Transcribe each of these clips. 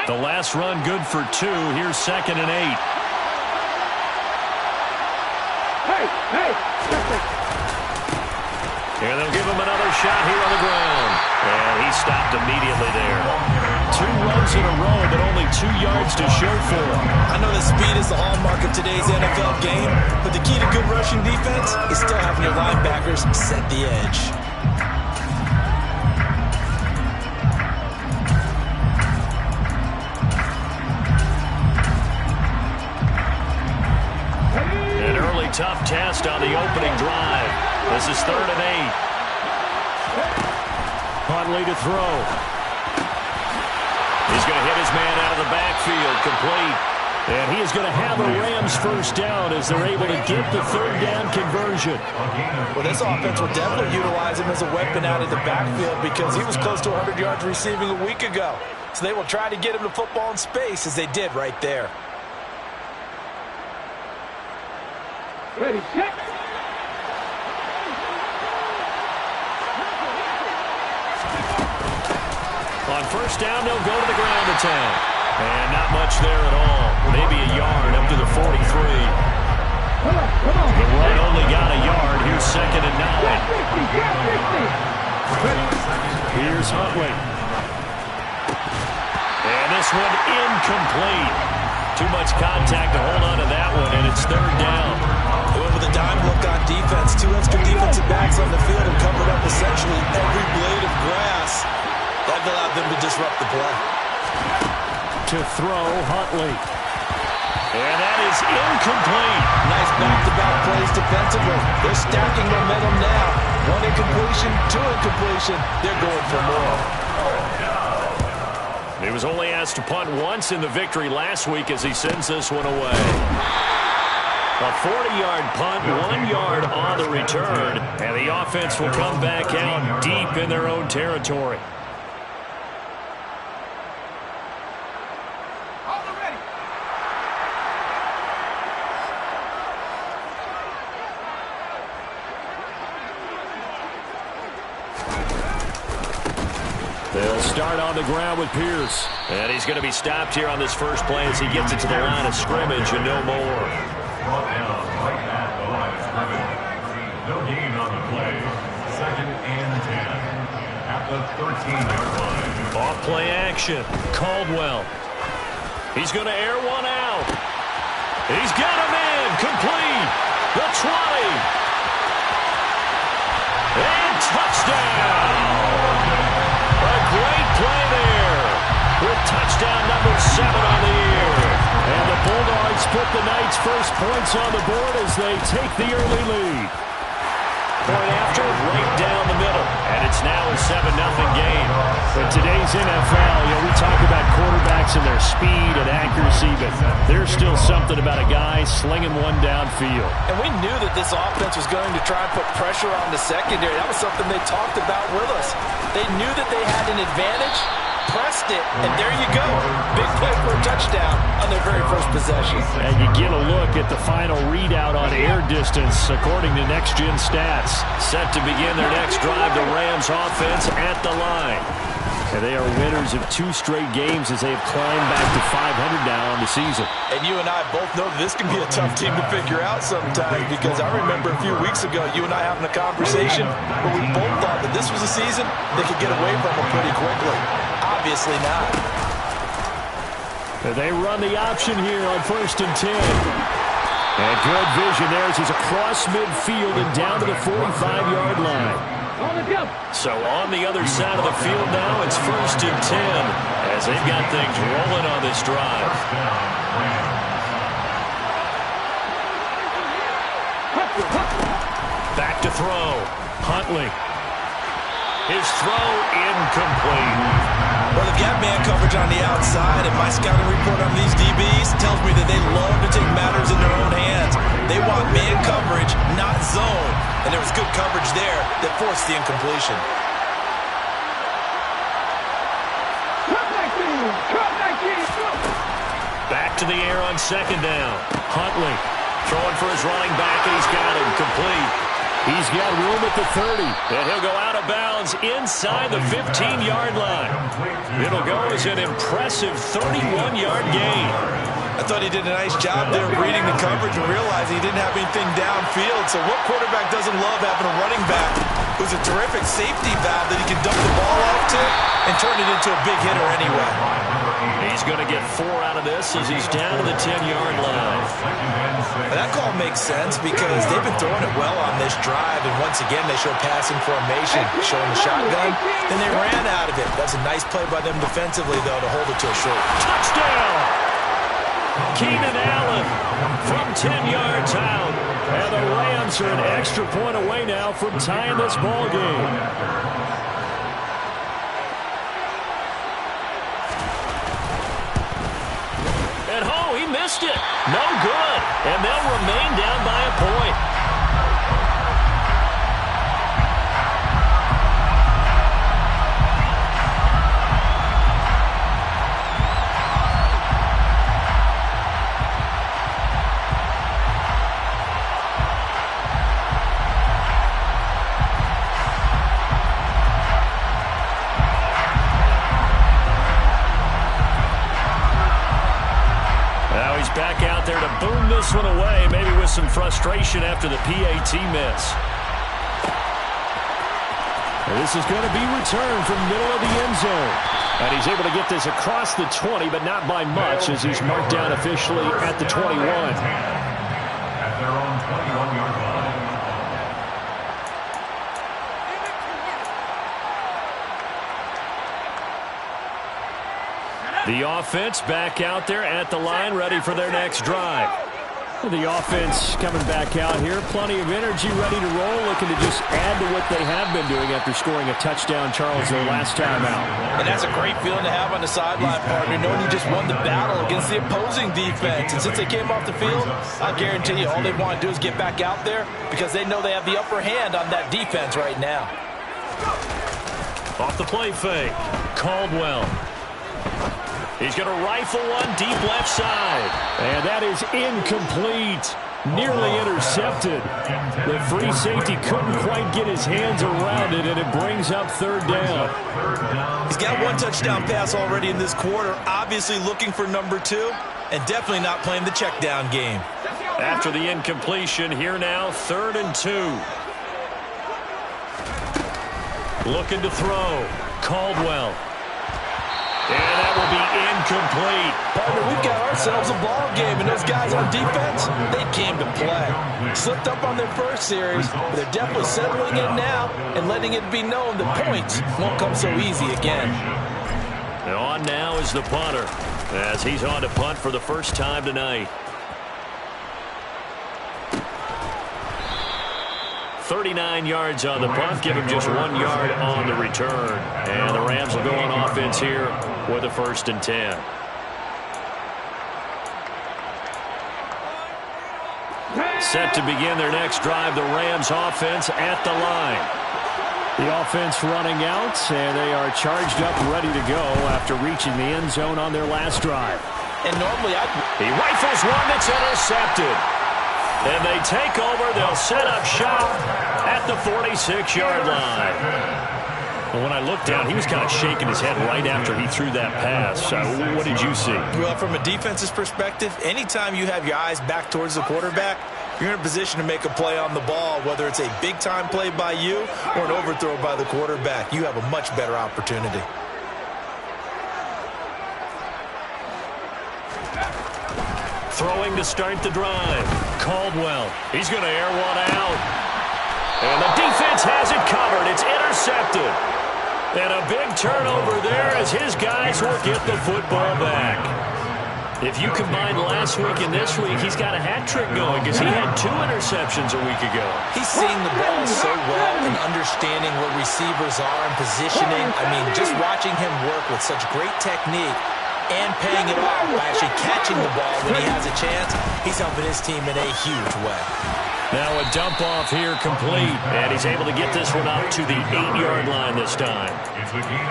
The last run good for 2. Here's 2nd and 8. And they'll give him another shot here on the ground. And he stopped immediately there. 2 runs in a row, but only 2 yards to show for him. I know that speed is the hallmark of today's NFL game, but the key to good rushing defense is still having your linebackers set the edge. An early tough test on the opening drive. This is 3rd and 8. Huntley to throw. He's going to hit his man out of the backfield, complete. And he is going to have a Rams first down as they're able to get the 3rd down conversion. Well, this offense will definitely utilize him as a weapon out of the backfield because he was close to 100 yards receiving a week ago. So they will try to get him the football in space as they did right there. Ready, set. On first down, they'll go to the ground attack. And not much there at all. Maybe a yard up to the 43. The run only got a yard. Here's 2nd and 9. Here's Huntley. And this one incomplete. Too much contact to hold on to that one, and it's 3rd down. They went with a dime look on defense. 2 extra defensive backs on the field and covered up essentially every blade of grass. That allowed them to disrupt the play. To throw, Huntley. And that is incomplete. Nice back-to-back plays defensively. They're stacking momentum now. 1 incompletion, 2 incompletion. They're going for more. He was only asked to punt once in the victory last week as he sends this one away. A 40-yard punt, 1 yard on the return, and the offense will come back out deep in their own territory. They'll start on the ground with Pierce. And he's going to be stopped here on this first play as he gets it to the line of scrimmage and no more. Right at the line of scrimmage. No gain on the play. 2nd and 10 at the 13-yard line. Off play action. Caldwell. He's going to air one out. He's got him in. Complete. The 20. And touchdown. A great play there with touchdown number 7 on the year. And the Bulldogs put the night's first points on the board as they take the early lead. Point after, right down the middle. And it's now a 7-0 game. In today's NFL, we talk about quarterbacks and their speed and accuracy, but there's still something about a guy slinging one downfield. And we knew that this offense was going to try and put pressure on the secondary. That was something they talked about with us. They knew that they had an advantage, pressed it, and there you go. Big play for a touchdown on their very first possession. And you get a look at the final readout on air distance according to Next Gen Stats. Set to begin their next drive, the Rams offense at the line. And they are winners of 2 straight games as they have climbed back to 500 now on the season. And you and I both know this can be a tough team to figure out sometimes because I remember a few weeks ago you and I having a conversation where we both thought that this was a season they could get away from them pretty quickly. Obviously not. And they run the option here on 1st and 10. And good vision there as he's across midfield and down to the 45-yard line. So on the other side of the field now, it's 1st and 10 as they've got things rolling on this drive. Back to throw. Huntley. His throw incomplete. Well, they've got man coverage on the outside, and my scouting report on these DBs tells me that they love to take matters in their own hands. They want man coverage, not zone. And there was good coverage there that forced the incompletion. Back to the air on 2nd down. Huntley throwing for his running back, and he's got him complete. He's got room at the 30, and he'll go out of bounds inside the 15-yard line. It'll go as an impressive 31-yard gain. I thought he did a nice job there reading the coverage and realizing he didn't have anything downfield. So what quarterback doesn't love having a running back who's a terrific safety valve that he can dump the ball off to and turn it into a big hitter anyway? He's going to get 4 out of this as he's down to the 10-yard line. And that call makes sense because they've been throwing it well on this drive, and once again they show passing formation, showing the shotgun. Then they ran out of it. That's a nice play by them defensively, though, to hold it to a short. Touchdown! Keenan Allen from 10 yards out. And the Rams are an extra point away now from tying this ball game. And oh, he missed it. No good. And they'll remain down by a point. Back out there to boom this one away, maybe with some frustration after the PAT miss. And this is going to be returned from middle of the end zone. And he's able to get this across the 20, but not by much as he's marked down officially at the 21. At their own 21-yard line. The offense back out there at the line, ready for their next drive. The offense coming back out here, plenty of energy, ready to roll, looking to just add to what they have been doing after scoring a touchdown, Charles, their last time out. And that's a great feeling to have on the sideline, partner, knowing you just won the battle against the opposing defense. And since they came off the field, I guarantee you all they want to do is get back out there because they know they have the upper hand on that defense right now. Off the play fake, Caldwell. He's going to rifle one deep left side. And that is incomplete. Nearly intercepted. The free safety couldn't quite get his hands around it, and it brings up third down. He's got one touchdown pass already in this quarter, obviously looking for number 2, and definitely not playing the check down game. After the incompletion, here now, 3rd and 2. Looking to throw. Caldwell. And that will be incomplete. Partner, we've got ourselves a ball game, and those guys on defense, they came to play. Slipped up on their first series, but they're definitely settling in now and letting it be known that points won't come so easy again. And on now is the punter, as he's on to punt for the first time tonight. 39 yards on the punt, give him just 1 yard on the return. And the Rams will go on offense here with a 1st and 10. Set to begin their next drive, the Rams offense at the line. The offense running out, and they are charged up, ready to go after reaching the end zone on their last drive. And normally he rifles one that's intercepted. And they take over. They'll set up shop at the 46-yard line. Well, when I looked down, he was kind of shaking his head right after he threw that pass. What did you see? Well, from a defense's perspective, anytime you have your eyes back towards the quarterback, you're in a position to make a play on the ball, whether it's a big-time play by you or an overthrow by the quarterback. You have a much better opportunity. Throwing to start the drive. Caldwell. He's going to air one out. And the defense has it covered. It's intercepted. And a big turnover there as his guys will get the football back. If you combine last week and this week, he's got a hat trick going because he had 2 interceptions a week ago. He's seeing the ball so well and understanding where receivers are and positioning. I mean, just watching him work with such great technique and paying it off by actually catching the ball when he has a chance, he's helping his team in a huge way. Now a dump off here complete, and he's able to get this one up to the 8-yard line this time.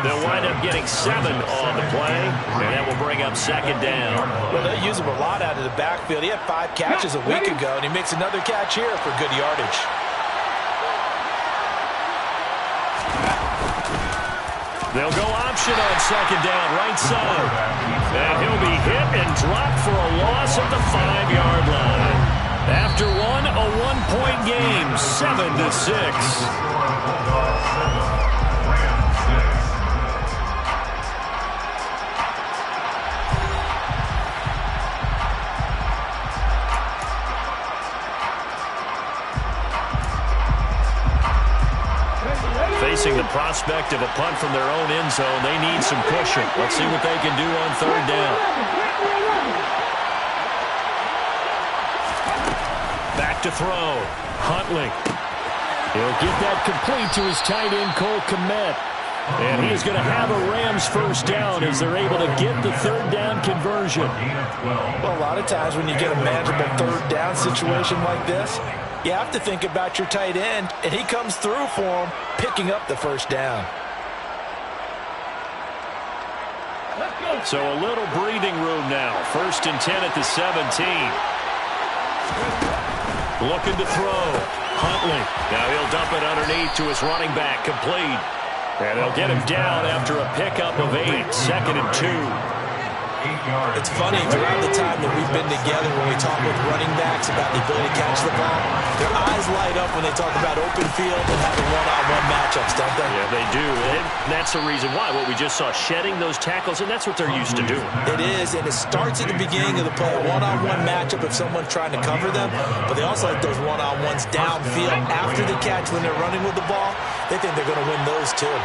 They'll wind up getting 7 on the play, and that will bring up 2nd down. Well, they'll use him a lot out of the backfield. He had 5 catches a week ago, and he makes another catch here for good yardage. They'll go option on second down, right side. And he'll be hit and dropped for a loss at the 5-yard line. After one, a one-point game, 7-6. Facing the prospect of a punt from their own end zone, they need some cushion. Let's see what they can do on third down. Back to throw. Huntley. He'll get that complete to his tight end, Cole Kmet. And he is going to have a Rams first down as they're able to get the third down conversion. Well, a lot of times when you get a manageable third down situation like this, you have to think about your tight end, and he comes through for him, picking up the first down. So a little breathing room now. 1st and 10 at the 17. Looking to throw. Huntley. Now he'll dump it underneath to his running back. Complete. And they'll get him down after a pickup of 8. 2nd and 2. It's funny, throughout the time that we've been together, when we talk with running backs about the ability to catch the ball, their eyes light up when they talk about open field and having one-on-one matchups, don't they? Yeah, they do. And that's the reason why. What we just saw, shedding those tackles, and that's what they're used to doing. It is, and it starts at the beginning of the play, a one-on-one matchup if someone's trying to cover them, but they also like those one-on-ones downfield after the catch when they're running with the ball. They think they're going to win those too.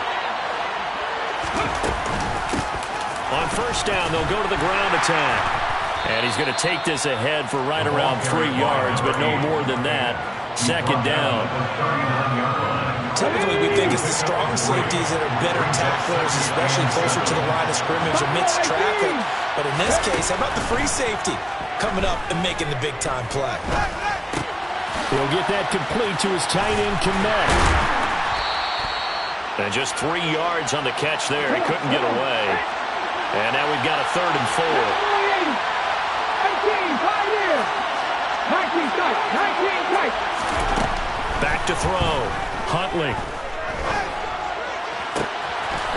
On first down, they'll go to the ground attack. And he's going to take this ahead for right around 3 yards, but no more than that. 2nd down. Typically, we think it's the strong safeties that are better tacklers, especially closer to the line of scrimmage amidst traffic. But in this case, how about the free safety coming up and making the big-time play? He'll get that complete to his tight end, Kmet. And just 3 yards on the catch there. He couldn't get away. And now we've got a 3rd and 4. 19 Back to throw. Huntley.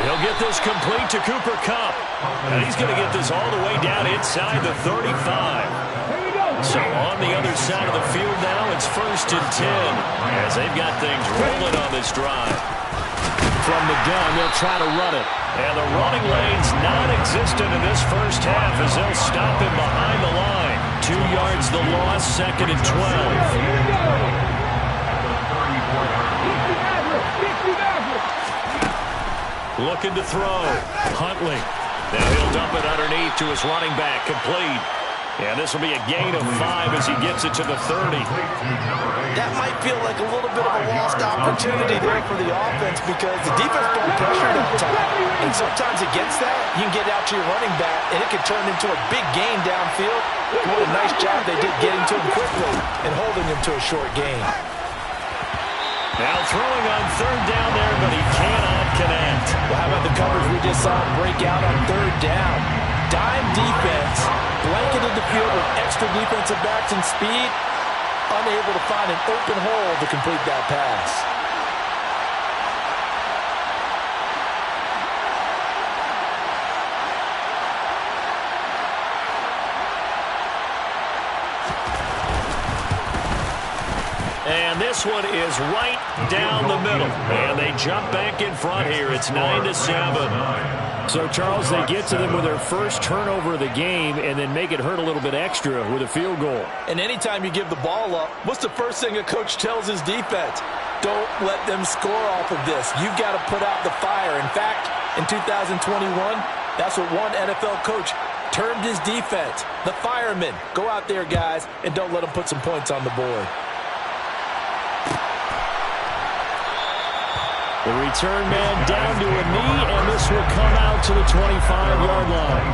He'll get this complete to Cooper Kupp. And he's going to get this all the way down inside the 35. So on the other side of the field now, it's 1st and 10 as they've got things rolling on this drive. From the gun, they'll try to run it. And the running lane's non-existent in this first half as they'll stop him behind the line. 2 yards the loss, 2nd and 12. Looking to throw. Huntley. Now he'll dump it underneath to his running back, complete. And this will be a gain of 5 as he gets it to the 30. That might feel like a little bit of a lost opportunity there for the offense because the defense don't pressure that time. And sometimes against that, you can get out to your running back, and it can turn into a big gain downfield. What a nice job they did getting to him quickly and holding him to a short gain. Now throwing on 3rd down there, but he cannot connect. Well, how about the coverage we just saw him break out on 3rd down? Dime defense, blanketed the field with extra defensive backs and speed, unable to find an open hole to complete that pass. And this one is right down the middle. And they jump back in front here. It's 9-7. So, Charles, they get to them with their first turnover of the game and then make it hurt a little bit extra with a field goal. And anytime you give the ball up, what's the first thing a coach tells his defense? Don't let them score off of this. You've got to put out the fire. In fact, in 2021, that's what one NFL coach termed his defense. The firemen. Go out there, guys, and don't let them put some points on the board. The return man down to a knee, and this will come out to the 25-yard line.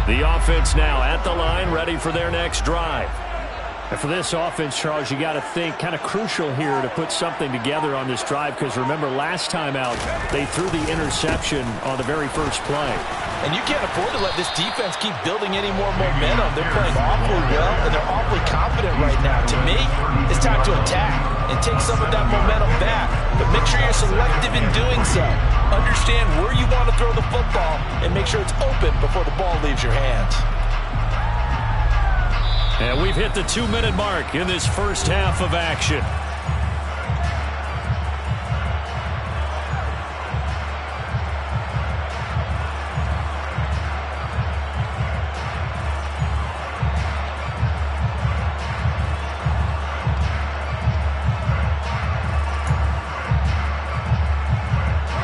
The offense now at the line, ready for their next drive. And for this offense, Charles, you got to think kind of crucial here to put something together on this drive, because remember last time out they threw the interception on the very first play. And you can't afford to let this defense keep building any more momentum. They're playing awfully well, and they're awfully confident right now. To me, it's time to attack and take some of that momentum back. But make sure you're selective in doing so. Understand where you want to throw the football and make sure it's open before the ball leaves your hands. And we've hit the 2-minute mark in this first half of action.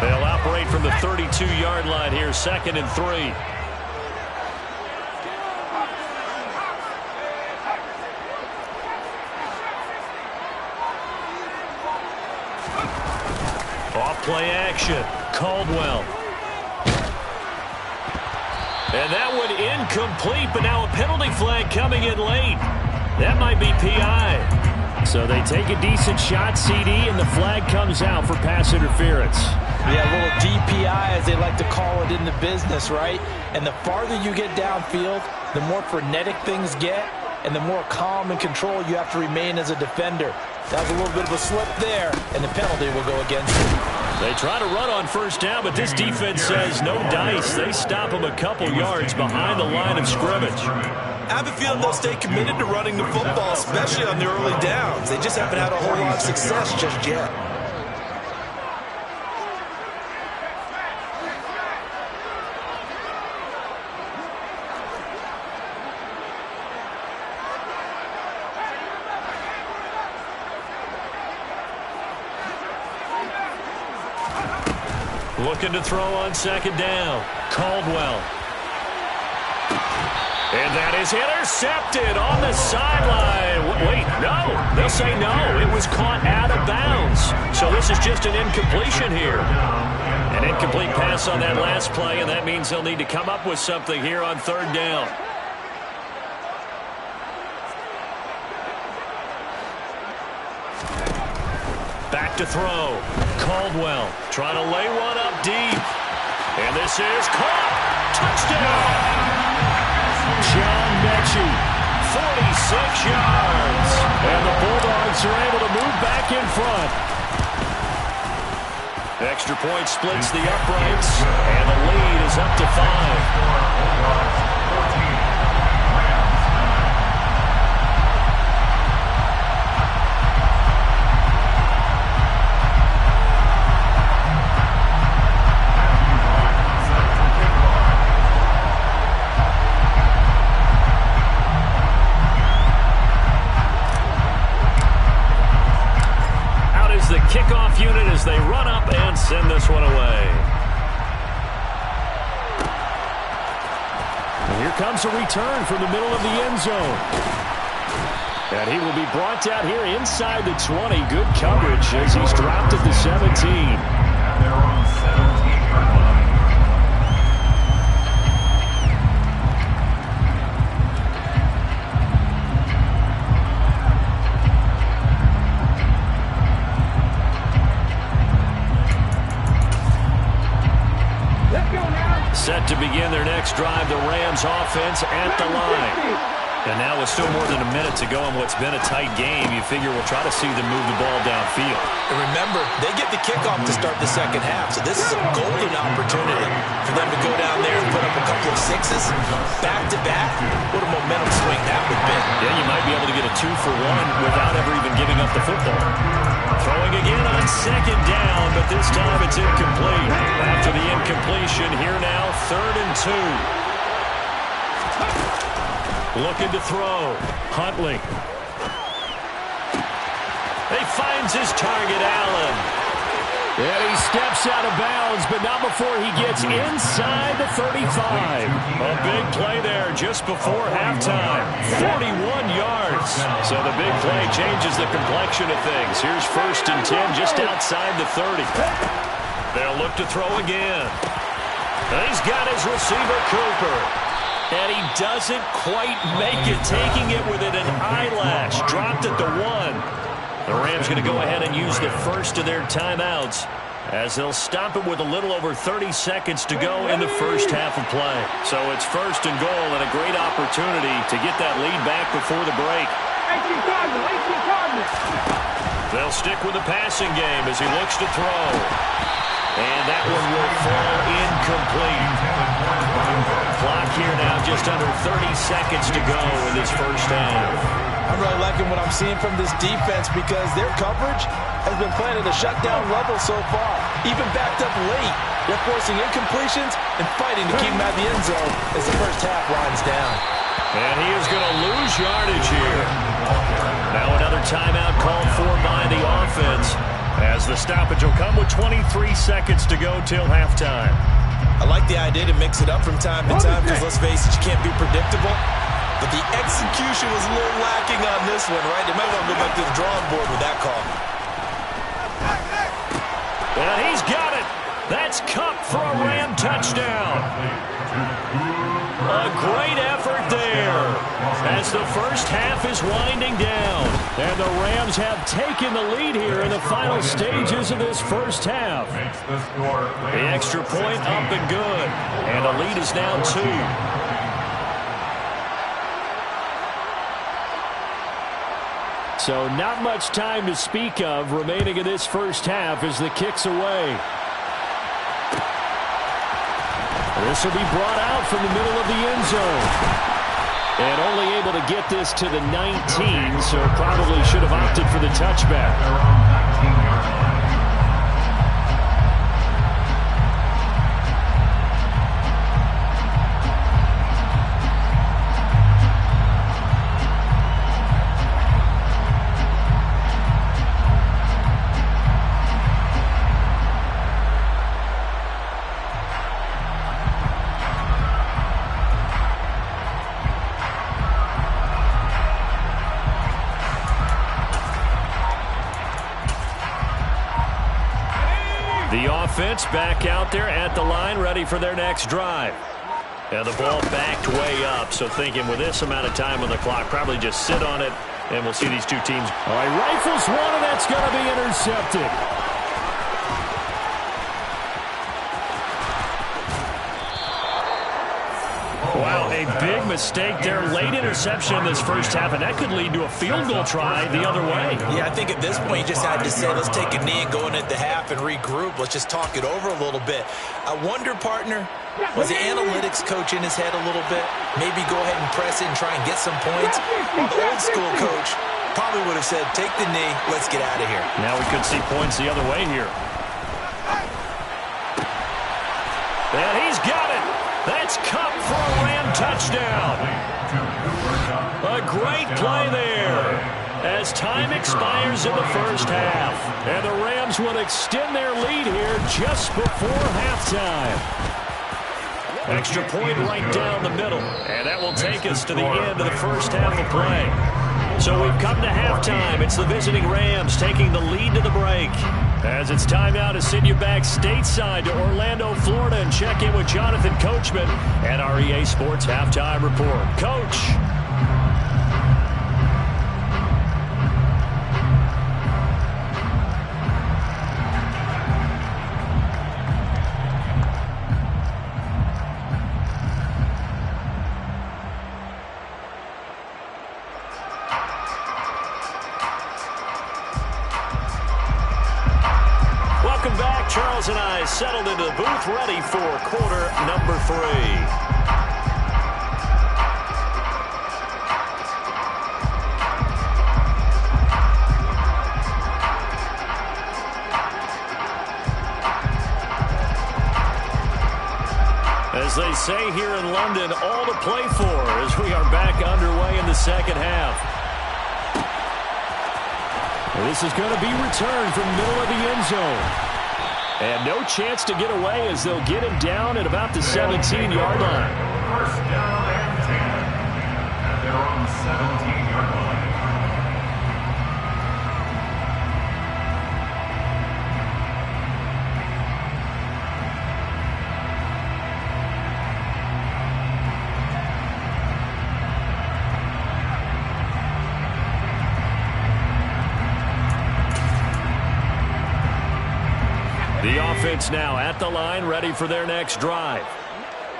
They'll operate from the 32-yard line here, 2nd and 3. Off-play action, Caldwell. And that one incomplete, but now a penalty flag coming in late. That might be PI. So they take a decent shot, CD, and the flag comes out for pass interference. Yeah, a little DPI, as they like to call it in the business, right? And the farther you get downfield, the more frenetic things get, and the more calm and control you have to remain as a defender. That was a little bit of a slip there, and the penalty will go against him. They try to run on first down, but this defense says no dice. They stop them a couple yards behind the line of scrimmage. I have a feeling they'll stay committed to running the football, especially on the early downs. They just haven't had a whole lot of success just yet. Looking to throw on 2nd down. Caldwell. And that is intercepted on the sideline. Wait, no. They'll say no. It was caught out of bounds. So this is just an incompletion here. An incomplete pass on that last play, and that means they'll need to come up with something here on 3rd down. Back to throw. Caldwell trying to lay one up deep. And this is caught. Touchdown! John Mechie, 46 yards. And the Bulldogs are able to move back in front. Extra point splits the uprights. And the lead is up to 5. Kickoff unit as they run up and send this one away. And here comes a return from the middle of the end zone. And he will be brought down here inside the 20. Good coverage as he's dropped at the 17. They're on 17-yard line. Set to begin their next drive, the Rams offense at the line. And now with still more than a minute to go in what's been a tight game, you figure we'll try to see them move the ball downfield. And remember, they get the kickoff to start the second half, so this is a golden opportunity for them to go down there and put up a couple of sixes back-to-back. What a momentum swing that would be. Yeah, you might be able to get a 2-for-1 without ever even giving up the football. Throwing again on 2nd down, but this time it's incomplete. After the incompletion, here now, 3rd and 2. Looking to throw. Huntley. He finds his target, Allen. And he steps out of bounds, but not before he gets inside the 35. A big play there just before halftime. 41 yards. So the big play changes the complexion of things. Here's 1st and 10 just outside the 30. They'll look to throw again. And he's got his receiver, Cooper. And he doesn't quite make it, taking it within an eyelash. Dropped at the 1. The Rams going to go ahead and use the first of their timeouts as they'll stop it with a little over 30 seconds to go in the first half of play. So it's first and goal and a great opportunity to get that lead back before the break. They'll stick with the passing game as he looks to throw. And that one will fall incomplete. Clock here now just under 30 seconds to go in this first half. I'm really liking what I'm seeing from this defense because their coverage has been playing at a shutdown level so far. Even backed up late, they're forcing incompletions and fighting to keep them out of the end zone as the first half winds down. And he is going to lose yardage here. Now another timeout called for by the offense as the stoppage will come with 23 seconds to go till halftime. I like the idea to mix it up from time to time because, let's face it, you can't be predictable. But the execution was a little lacking on this one, right? They might want to go back to the drawing board with that call. And he's got it. That's Cup for a Ram touchdown. A great effort there as the first half is winding down. And the Rams have taken the lead here in the final stages of this first half. The extra point up and good. And the lead is now 2. So not much time to speak of remaining in this first half as the kick's away. This will be brought out from the middle of the end zone. And only able to get this to the 19, so probably should have opted for the touchback. The offense back out there at the line, ready for their next drive. And the ball backed way up, so thinking with this amount of time on the clock, probably just sit on it, and we'll see these two teams. All right, rifles one, and that's going to be intercepted. Wow, a big mistake there. Late interception in this first half, and that could lead to a field goal try the other way. Yeah, I think at this point you just had to say, let's take a knee and go in at the half and regroup. Let's just talk it over a little bit. I wonder, partner, was the analytics coach in his head a little bit? Maybe go ahead and press it and try and get some points? Well, the old school coach probably would have said, take the knee, let's get out of here. Now we could see points the other way here. And he's got it. That's Cup for a Ram touchdown. A great play there as time expires in the first half. And the Rams will extend their lead here just before halftime. Extra point right down the middle. And that will take us to the end of the first half of play. So we've come to halftime. It's the visiting Rams taking the lead to the break. As it's time now to send you back stateside to Orlando, Florida, and check in with Jonathan Coachman at our EA Sports Halftime Report. Coach. Charles and I settled into the booth, ready for quarter number 3. As they say here in London, all to play for as we are back underway in the second half. This is going to be returned from the middle of the end zone. And no chance to get away as they'll get him down at about the 17-yard line. First down and 10 at their own 17-yard line. offense now at the line, ready for their next drive.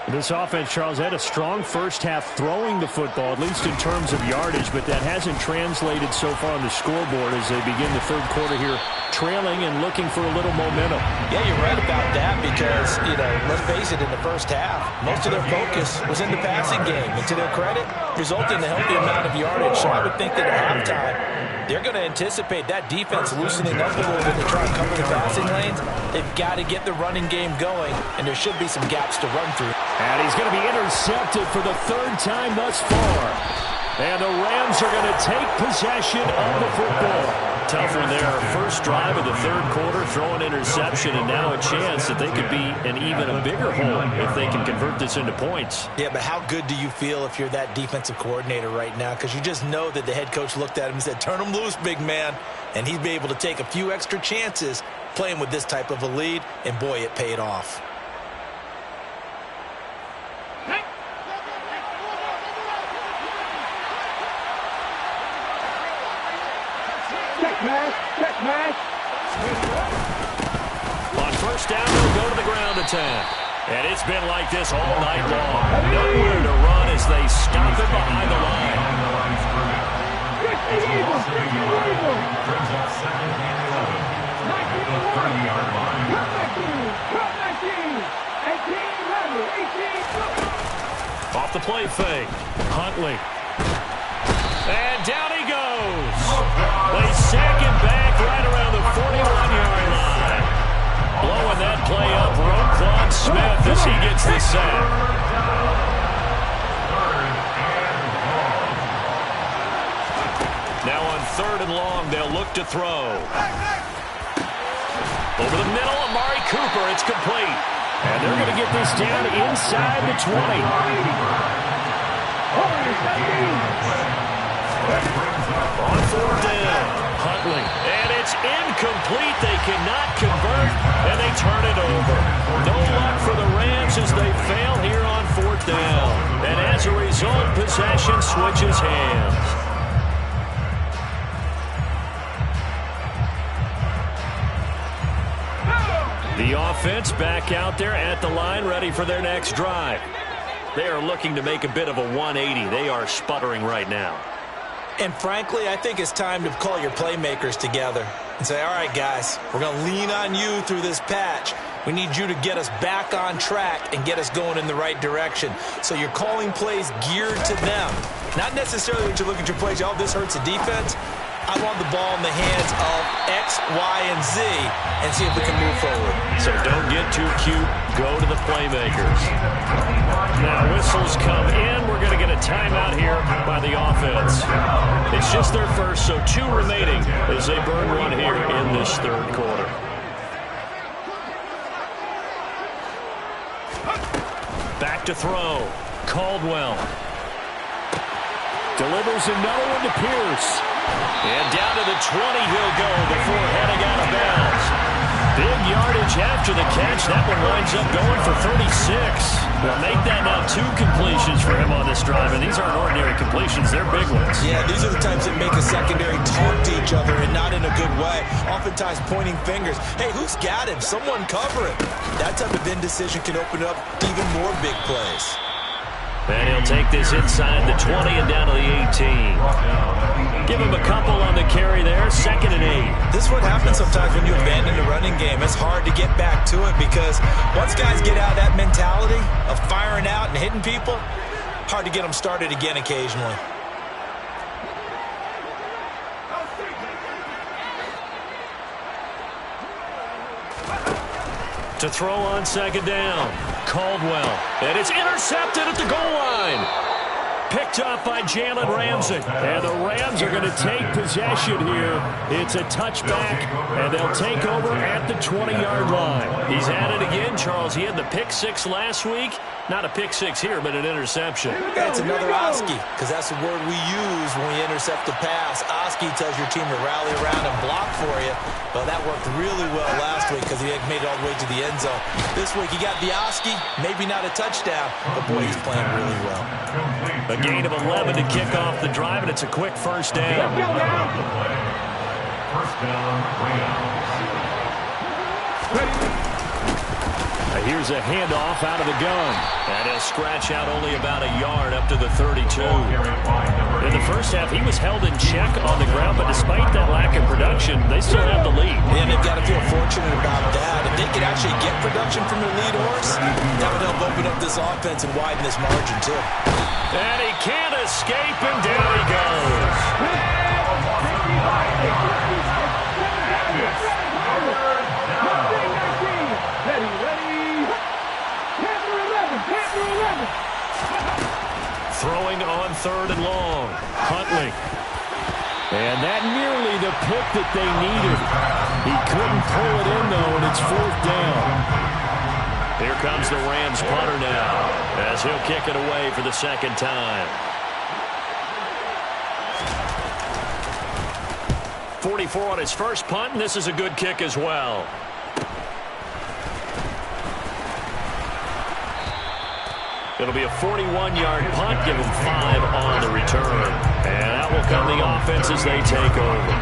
This offense, Charles, had a strong first half throwing the football, at least in terms of yardage, but that hasn't translated so far on the scoreboard as they begin the third quarter here, trailing and looking for a little momentum. Yeah, you're right about that because, let's face it, in the first half, most of their focus was in the passing game. And to their credit, resulted in a healthy amount of yardage. So I would think that at halftime, they're going to anticipate that defense loosening up a little bit to try and cover the passing lanes. They've got to get the running game going, and there should be some gaps to run through. And he's going to be intercepted for the third time thus far. And the Rams are going to take possession of the football. Tough one there. First drive of the third quarter, throw an interception, and now a chance that they could be in even a bigger hole if they can convert this into points. Yeah, but how good do you feel if you're that defensive coordinator right now? Because you just know that the head coach looked at him and said, turn him loose, big man. And he'd be able to take a few extra chances playing with this type of a lead, and boy, it paid off. On first down, they'll go to the ground attack. And it's been like this all night long. Nowhere to run as they stop it behind the line. Brings up second and 11 at the 30-yard line. Off the play fake. Huntley. And down he goes. They sack him back right around the 41-yard line. Blowing that play up, Roquan Smith as he gets the sack. Now on third and long, they'll look to throw. Over the middle, Amari Cooper, it's complete. And they're going to get this down inside the 20. On fourth down, Huntley. And it's incomplete. They cannot convert, and they turn it over. No luck for the Rams as they fail here on fourth down. And as a result, possession switches hands. The offense back out there at the line, ready for their next drive. They are looking to make a bit of a 180. They are sputtering right now. And frankly, I think it's time to call your playmakers together and say, all right, guys, we're going to lean on you through this patch. We need you to get us back on track and get us going in the right direction. So you're calling plays geared to them. Not necessarily that you look at your plays, oh, this hurts the defense. I want the ball in the hands of X, Y, and Z and see if we can move forward. So don't get too cute. Go to the playmakers. Now whistles come in. We're going to get a timeout here by the offense. It's just their first, so 2 remaining as they burn one here in this third quarter. Back to throw. Caldwell. Delivers another one to Pierce. And down to the 20 he'll go before heading out of bounds. Big yardage after the catch. That one winds up going for 36. Well, make that now 2 completions for him on this drive. And these aren't ordinary completions. They're big ones. Yeah, these are the types that make a secondary talk to each other and not in a good way. Oftentimes pointing fingers. Hey, who's got him? Someone cover him. That type of indecision can open up even more big plays. And he'll take this inside the 20 and down to the 18. Give him a couple on the carry there. 2nd and 8. This is what happens sometimes when you abandon the running game. It's hard to get back to it because once guys get out of that mentality of firing out and hitting people, hard to get them started again occasionally. To throw on 2nd down. Caldwell. And it's intercepted at the goal line. Picked up by Jalen Ramsey. And the Rams are going to take possession here. It's a touchback, and they'll take over at the 20-yard line. He's at it again, Charles. He had the pick 6 last week. Not a pick 6 here, but an interception. It's another Oski, because that's the word we use when we intercept the pass. Oski tells your team to rally around and block for you. Well, that worked really well last week because he made it all the way to the end zone. This week he got the Oski, maybe not a touchdown, but boy, he's playing really well. A gain of 11 to kick off the drive, and it's a quick first down. First down, Rams. Here's a handoff out of the gun. And he'll scratch out only about a yard up to the 32. In the first half, he was held in check on the ground, but despite that lack of production, they still have the lead. And they've got to feel fortunate about that. If they could actually get production from their lead horse, that would help open up this offense and widen this margin, too. And he can't escape, and down he goes. Throwing on 3rd and long. Huntley. And that nearly the pick that they needed. He couldn't pull it in, though, and it's 4th down. Here comes the Rams punter now, as he'll kick it away for the 2nd time. 44 on his first punt, and this is a good kick as well. It'll be a 41-yard punt, give him 5 on the return. And that will come the offense as they take over.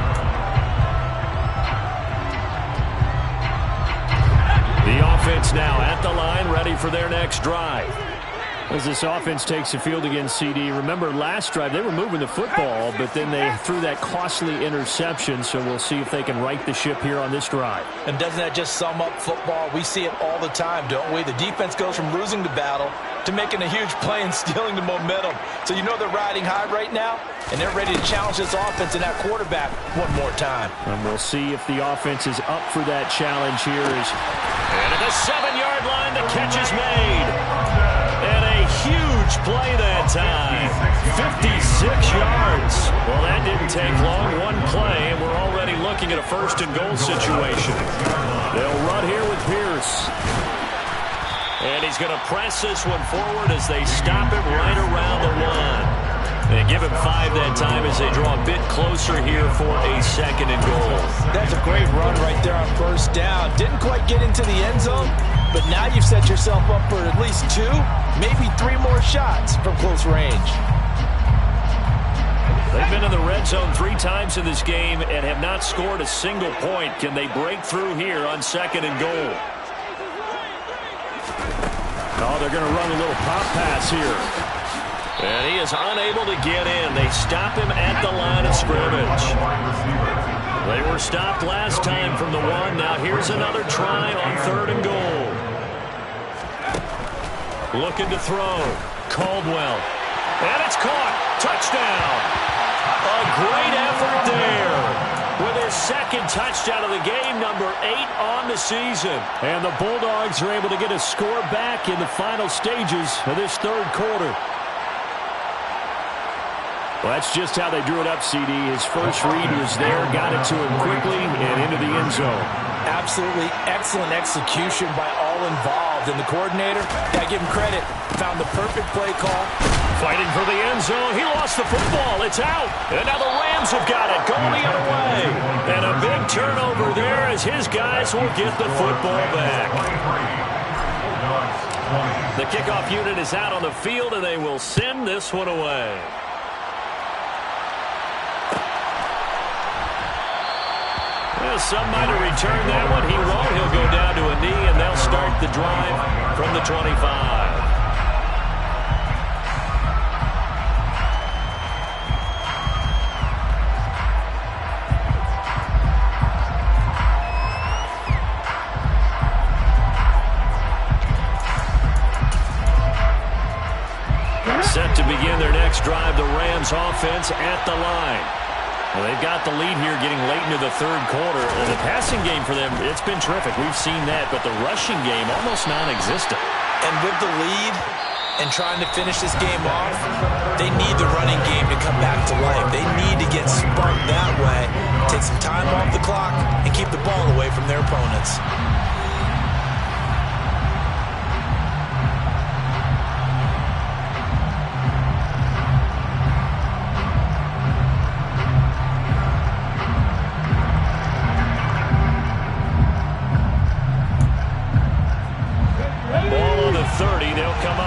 The offense now at the line, ready for their next drive. As this offense takes the field against CD, remember last drive they were moving the football, but then they threw that costly interception, so we'll see if they can right the ship here on this drive. And doesn't that just sum up football? We see it all the time, don't we? The defense goes from losing the battle to making a huge play and stealing the momentum. So you know they're riding high right now, and they're ready to challenge this offense and that quarterback one more time. And we'll see if the offense is up for that challenge here. And at the 7-yard line, the catch is made. And a huge play that time. 56 yards. Well, that didn't take long. One play, and we're already looking at a 1st and goal situation. They'll run here with Pierce. And he's going to press this one forward as they stop him right around the 1. They give him 5 that time as they draw a bit closer here for a 2nd and goal. That's a great run right there on 1st down. Didn't quite get into the end zone, but now you've set yourself up for at least 2, maybe 3 more shots from close range. They've been in the red zone 3 times in this game and have not scored a single point. Can they break through here on 2nd and goal? Oh, they're going to run a little pop pass here. And he is unable to get in. They stop him at the line of scrimmage. They were stopped last time from the 1. Now here's another try on 3rd and goal. Looking to throw. Caldwell. And it's caught. Touchdown. A great effort there. With his 2nd touchdown of the game, number 8 on the season. And the Bulldogs are able to get a score back in the final stages of this 3rd quarter. Well, that's just how they drew it up, CD. His first read was there, got it to him quickly, and into the end zone. Absolutely excellent execution by all involved. And the coordinator, I give him credit, found the perfect play call. Fighting for the end zone. He lost the football. It's out. And now the Rams have got it. Going the other way. And a big turnover there as his guys will get the football back. The kickoff unit is out on the field, and they will send this one away. Well, some might have returned that one. He won't. He'll go down to a knee, and they'll start the drive from the 25. Set to begin their next drive, the Rams offense at the line. Well, they've got the lead here getting late into the 3rd quarter. And the passing game for them, it's been terrific. We've seen that, but the rushing game almost non-existent. And with the lead and trying to finish this game off, they need the running game to come back to life. They need to get sparked that way, take some time off the clock, and keep the ball away from their opponents.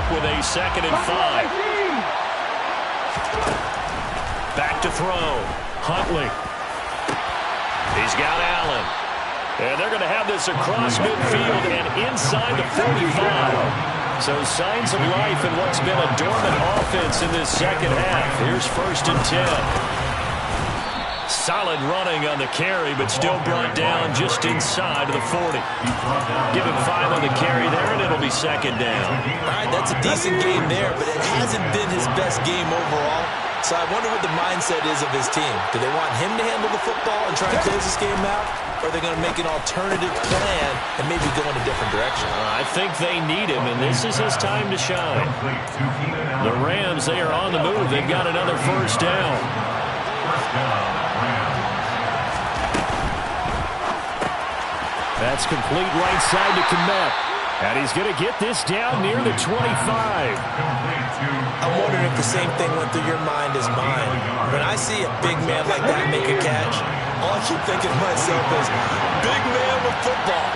With a 2nd and 5. Back to throw. Huntley. He's got Allen. And they're going to have this across midfield and inside the 45. So signs of life in what's been a dormant offense in this second half. Here's 1st and 10. Solid running on the carry, but still brought down just inside of the 40. Give him 5 on the carry there, and it'll be 2nd down. All right, that's a decent game there, but it hasn't been his best game overall. So I wonder what the mindset is of his team. Do they want him to handle the football and try and close this game out? Or are they going to make an alternative plan and maybe go in a different direction? I think they need him, and this is his time to shine. The Rams, they are on the move. They've got another 1st down. That's complete right side to Kmet. And he's going to get this down near the 25. I'm wondering if the same thing went through your mind as mine. When I see a big man like that make a catch, all I keep thinking to myself is, big man with football.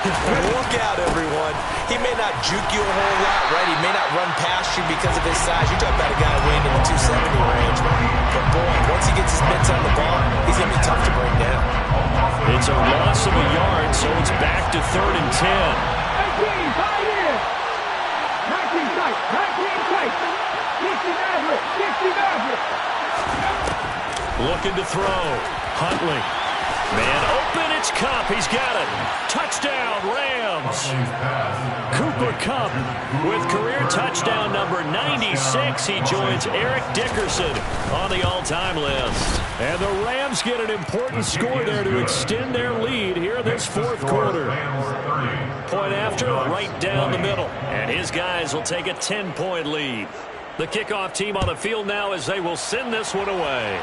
Look out, everyone. He may not juke you a whole lot, right? He may not run past you because of his size. You talk about a guy weighing in the 270 range. But, boy, once he gets his mitts on the ball, he's going to be tough to bring down. It's a loss of a yard, so it's back to 3rd and 10. 19 tight. 60 Looking to throw. Huntley. Man open, it's Kupp. He's got it. Touchdown, Rams. Cooper Kupp with career touchdown number 96. He joins Eric Dickerson on the all-time list. And the Rams get an important score there to extend their lead here this 4th quarter. Point after, right down the middle. And his guys will take a 10-point lead. The kickoff team on the field now as they will send this one away.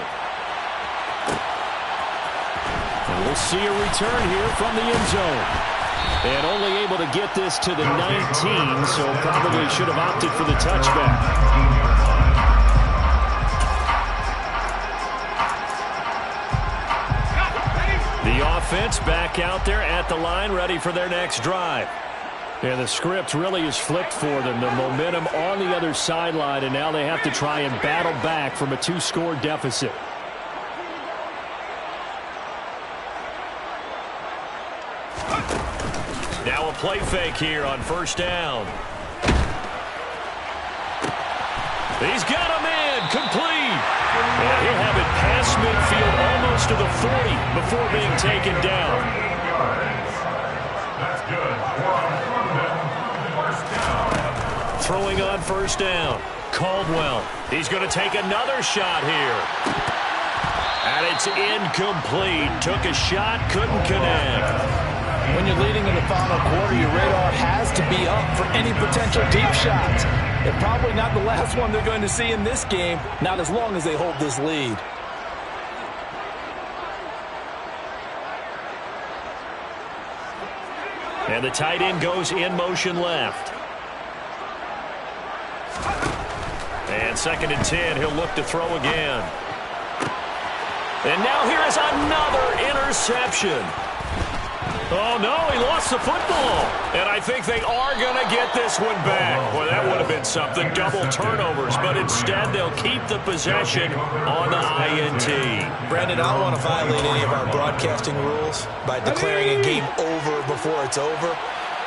And we'll see a return here from the end zone. And only able to get this to the 19, so probably should have opted for the touchback. The offense back out there at the line, ready for their next drive. And the script really is flipped for them. The momentum on the other sideline, and now they have to try and battle back from a 2-score deficit. Now a play fake here on 1st down. He's got a man complete. And he'll have it past midfield almost to the 40 before being taken down. That's good. First down. Throwing on 1st down. Caldwell. He's going to take another shot here. And it's incomplete. Took a shot, couldn't connect. When you're leading in the final quarter, your radar has to be up for any potential deep shots. And probably not the last one they're going to see in this game, not as long as they hold this lead. And the tight end goes in motion left. And 2nd and 10, he'll look to throw again. And now here is another interception. Oh, no, he lost the football. And I think they are going to get this one back. Well, that would have been something, double turnovers. But instead, they'll keep the possession on the INT. Brandon, I don't want to violate any of our broadcasting rules by declaring a game over before it's over.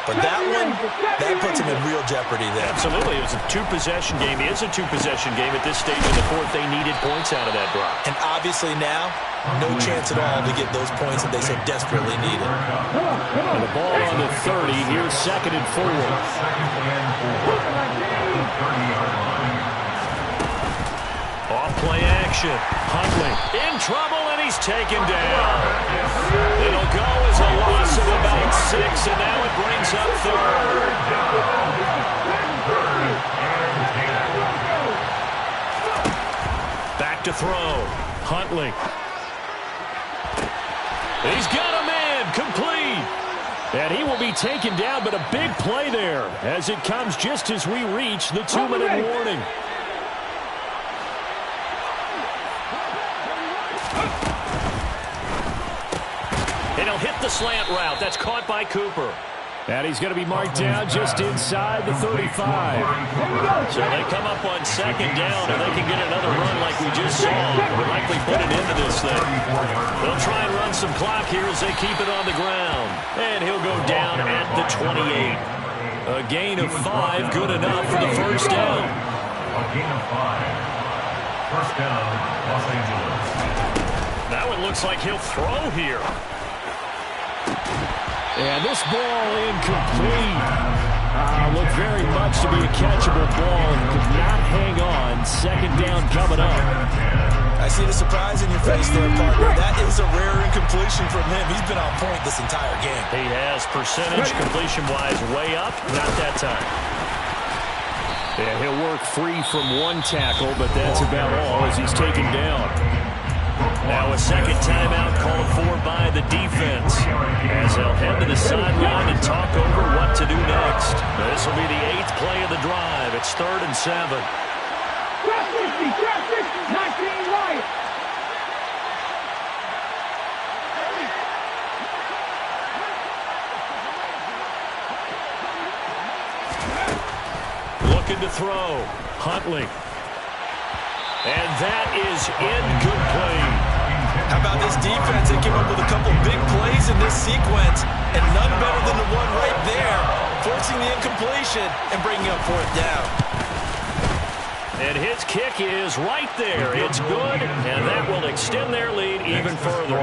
But that one, that puts him in real jeopardy there. Absolutely. It was a 2-possession game. It is a 2-possession game at this stage in the 4th. They needed points out of that drive. And obviously now, no chance at all to get those points that they so desperately needed. And the ball on the 30. Here's 2nd and 4. Off play action. Huntley in trouble, and he's taken down. It'll go as a loss of about 6, and now it brings up 3rd. Back to throw. Huntley. He's got a man complete. And he will be taken down, but a big play there as it comes just as we reach the 2-minute warning. And he'll hit the slant route. That's caught by Cooper. And he's going to be marked down just inside the 35. So they come up on 2nd down, and they can get another run like we just saw. We'll likely put it into this this thing. They'll try and run some clock here as they keep it on the ground. And he'll go down at the 28. A gain of 5, good enough for the first down. A gain of 5. First down, Los Angeles. Now it looks like he'll throw here. And this ball incomplete. Looked very much to be a catchable ball. Could not hang on. Second down coming up. I see the surprise in your face there, partner. That is a rare incompletion from him. He's been on point this entire game. He has percentage completion-wise way up. Not that time. Yeah, he'll work free from one tackle, but that's about all as he's taken down. Now a second timeout called for by the defense as they'll head to the sideline and talk over what to do next. This will be the 8th play of the drive. It's 3rd and 7. Draft 50, draft 50, 19 right. Looking to throw. Huntley. And that is incomplete. How about this defense? They came up with a couple big plays in this sequence, and none better than the one right there, forcing the incompletion and bringing up 4th down. And his kick is right there. It's good, and that will extend their lead even further.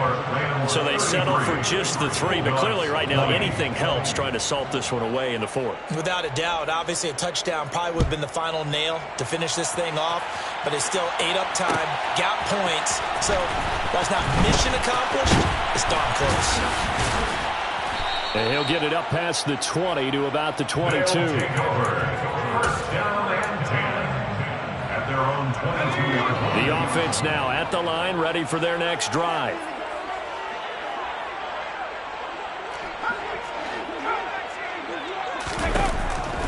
So they settle for just the 3, but clearly right now anything helps trying to salt this one away in the 4th. Without a doubt, obviously a touchdown probably would have been the final nail to finish this thing off, but it's still 8 up time, got points. So while it's not mission accomplished, it's darn close. And he'll get it up past the 20 to about the 22. First down and 10. Their own 22-yard line. The offense now at the line, ready for their next drive.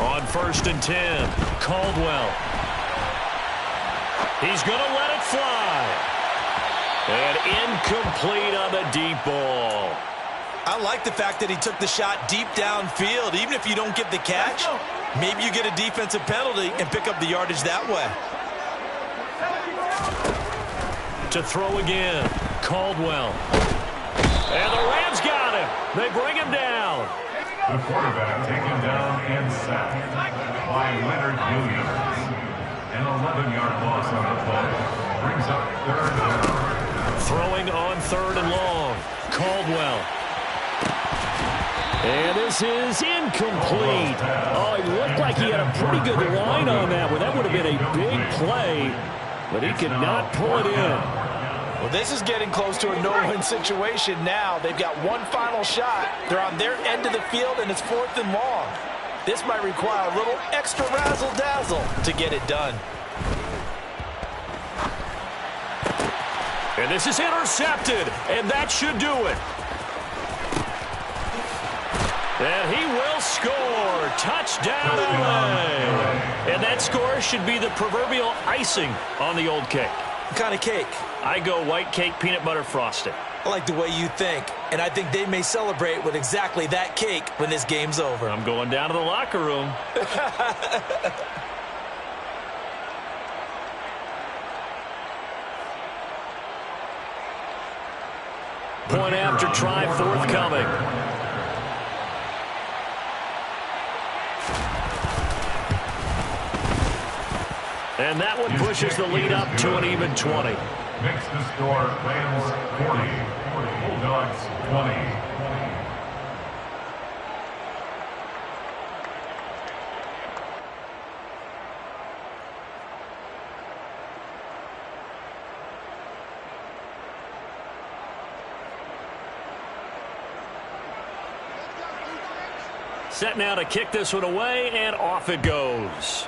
On 1st and 10, Caldwell. He's going to let it fly. And incomplete on the deep ball. I like the fact that he took the shot deep downfield. Even if you don't get the catch, maybe you get a defensive penalty and pick up the yardage that way. To throw again, Caldwell. And the Rams got him. They bring him down. The quarterback taken down and sacked by Leonard Williams. An 11-yard loss on the play. Brings up 3rd down. Throwing on 3rd and long, Caldwell. And this is incomplete. Oh, it looked like he had a pretty good line on that one. That would have been a big play, but he could not pull it in. Well, this is getting close to a no-win situation now. They've got one final shot. They're on their end of the field, and it's 4th and long. This might require a little extra razzle-dazzle to get it done. And this is intercepted, and that should do it. And he will score. Touchdown, LA. And that score should be the proverbial icing on the old cake. What kind of cake? I go white cake, peanut butter frosting. I like the way you think, and I think they may celebrate with exactly that cake when this game's over. I'm going down to the locker room. Point after try forthcoming. And that one pushes the lead up to an even 20. Makes the score Rams 40, Bulldogs 20. Set now to kick this one away, and off it goes.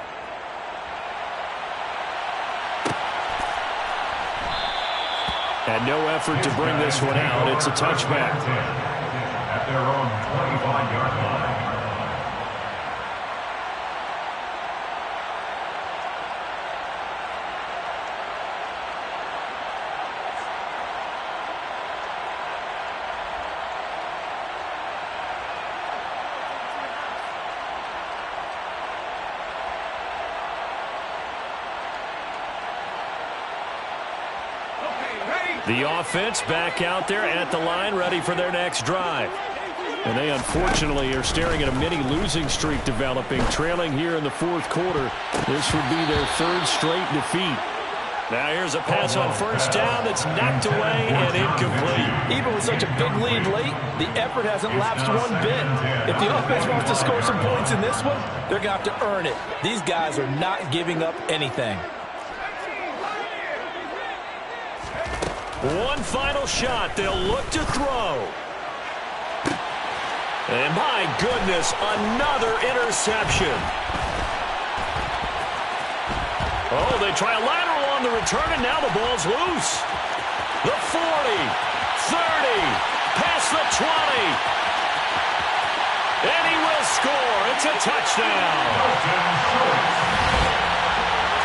And no effort to bring this one out. It's a touchback. At their own 25-yard line. Okay, ready? The offense back out there at the line, ready for their next drive. And they unfortunately are staring at a mini losing streak developing, trailing here in the fourth quarter. This would be their third straight defeat. Now here's a pass on first down that's knocked away and incomplete. Even with such a big lead late, the effort hasn't lapsed one bit. If the offense wants to score some points in this one, they're going to have to earn it. These guys are not giving up anything. One final shot. They'll look to throw. And my goodness, another interception. Oh, they try a lateral on the return, and now the ball's loose. The 40, 30, past the 20. And he will score. It's a touchdown.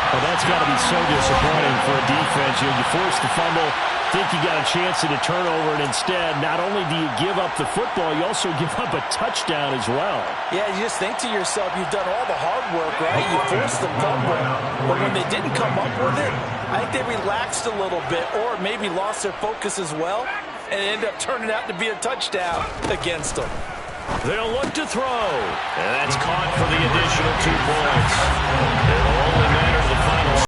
Well, that's got to be so disappointing for a defense. You force the fumble, think you got a chance at a turnover, and instead, not only do you give up the football, you also give up a touchdown as well. Yeah, you just think to yourself, you've done all the hard work, right? You forced the fumble, but when they didn't come up with it, I think they relaxed a little bit or maybe lost their focus as well, and it ended up turning out to be a touchdown against them. They'll look to throw, and that's caught for the additional 2 points. It'll only matter